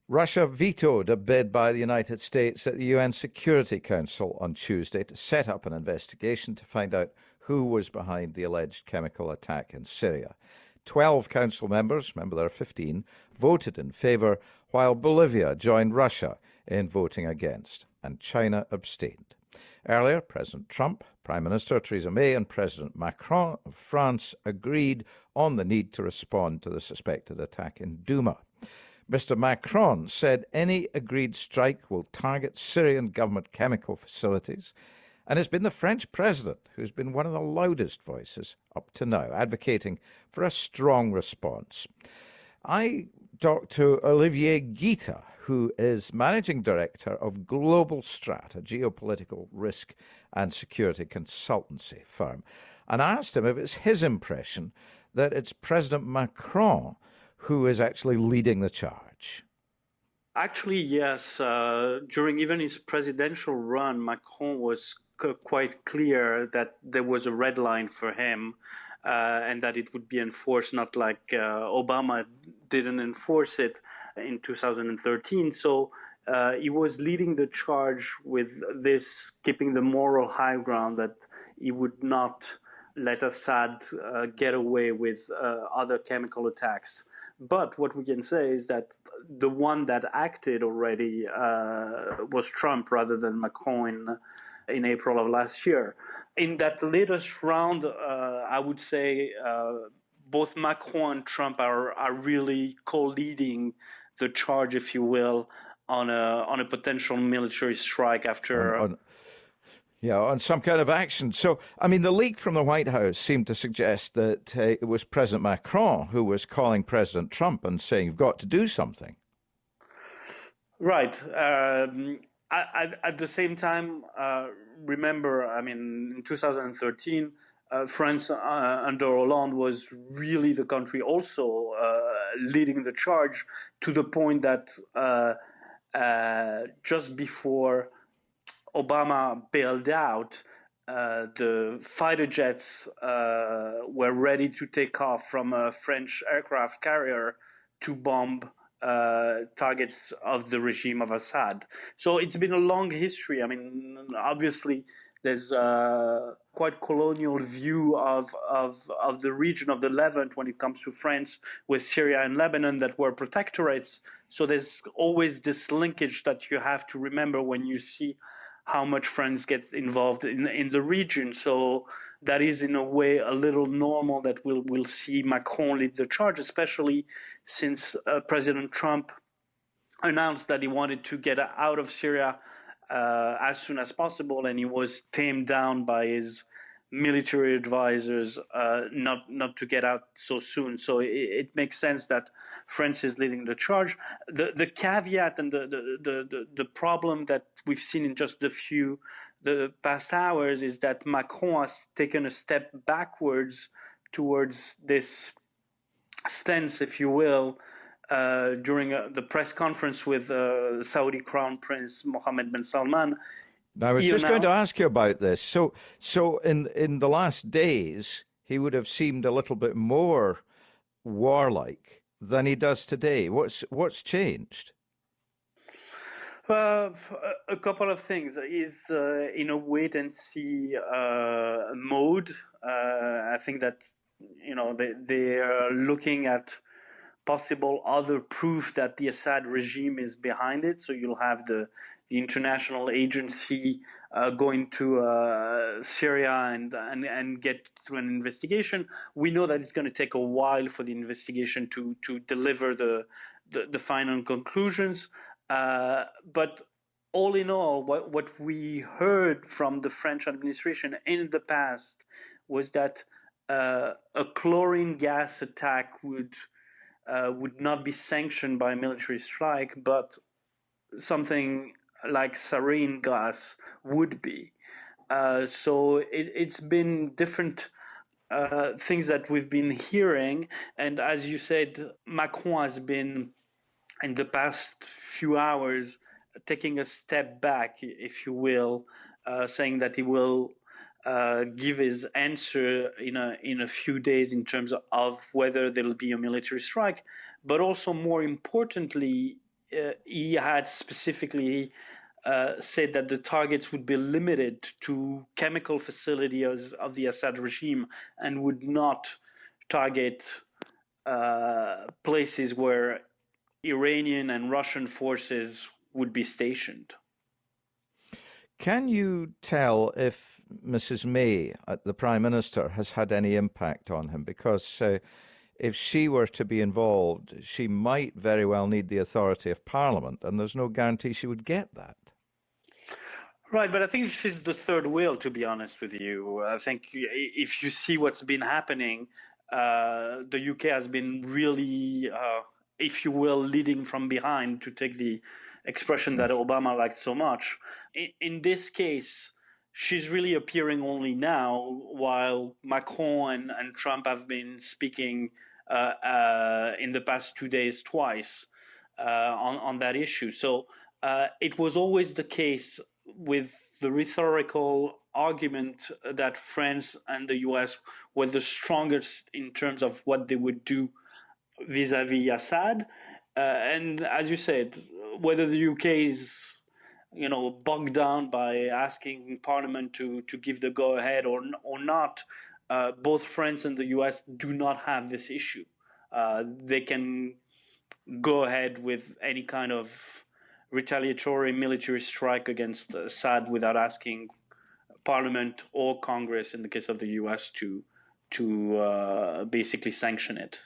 Russia vetoed a bid by the United States at the UN Security Council on Tuesday to set up an investigation to find out who was behind the alleged chemical attack in Syria. 12 council members, remember there are 15, voted in favour, while Bolivia joined Russia in voting against, and China abstained. Earlier, President Trump, Prime Minister Theresa May, and President Macron of France agreed on the need to respond to the suspected attack in Douma. Mr. Macron said any agreed strike will target Syrian government chemical facilities, and it's been the French president who's been one of the loudest voices up to now, advocating for a strong response. I talked to Olivier Guitta, who is managing director of Global Strat, a geopolitical risk and security consultancy firm, and I asked him if it's his impression that it's President Macron who is actually leading the charge. Actually, yes. During even his presidential run, Macron was quite clear that there was a red line for him, and that it would be enforced, not like Obama didn't enforce it in 2013. So he was leading the charge with this, keeping the moral high ground that he would not let Assad get away with other chemical attacks. But what we can say is that the one that acted already was Trump rather than Macron in April of last year. In that latest round, I would say both Macron and Trump are really co-leading the charge, if you will, on a potential military strike after. On some kind of action. So, I mean, the leak from the White House seemed to suggest that it was President Macron who was calling President Trump and saying, you've got to do something. Right. At the same time, remember, I mean, in 2013, France under Hollande was really the country also leading the charge, to the point that just before Obama bailed out, the fighter jets were ready to take off from a French aircraft carrier to bomb targets of the regime of Assad. So it's been a long history. I mean, obviously, there's a quite colonial view of the region of the Levant when it comes to France, with Syria and Lebanon that were protectorates. So there's always this linkage that you have to remember when you see how much France gets involved in the region. So that is, in a way, a little normal that we'll see Macron lead the charge, especially since President Trump announced that he wanted to get out of Syria as soon as possible, and he was tamed down by his military advisors not to get out so soon. So it makes sense that France is leading the charge. The caveat and the problem that we've seen in just the past hours is that Macron has taken a step backwards towards this stance, if you will, during the press conference with Saudi Crown Prince Mohammed bin Salman. Now, I was just going to ask you about this. So in the last days, he would have seemed a little bit more warlike than he does today. What's changed? A couple of things. He's in a wait and see mode. I think that they are looking at possible other proof that the Assad regime is behind it. So you'll have the international agency going to Syria and get through an investigation. We know that it's going to take a while for the investigation to deliver the final conclusions. But all in all, what we heard from the French administration in the past was that a chlorine gas attack would not be sanctioned by a military strike, but something like sarin gas would be. So it's been different things that we've been hearing. And as you said, Macron has been, in the past few hours, taking a step back, if you will, saying that he will give his answer in a few days in terms of whether there'll be a military strike. But also, more importantly, he had specifically said that the targets would be limited to chemical facilities of the Assad regime and would not target places where Iranian and Russian forces would be stationed. Can you tell if Mrs. May, the Prime Minister, has had any impact on him? Because if she were to be involved, she might very well need the authority of Parliament, and there's no guarantee she would get that. Right, but I think this is the third wheel, to be honest with you. I think if you see what's been happening, the UK has been really, if you will, leading from behind, to take the expression that Obama liked so much. In this case, she's really appearing only now, while Macron and Trump have been speaking in the past 2 days twice on that issue. So it was always the case with the rhetorical argument that France and the US were the strongest in terms of what they would do vis-a-vis Assad. And as you said, whether the UK is bogged down by asking Parliament to give the go-ahead or not, both France and the US do not have this issue. They can go ahead with any kind of retaliatory military strike against Assad without asking Parliament or Congress, in the case of the US, to basically sanction it.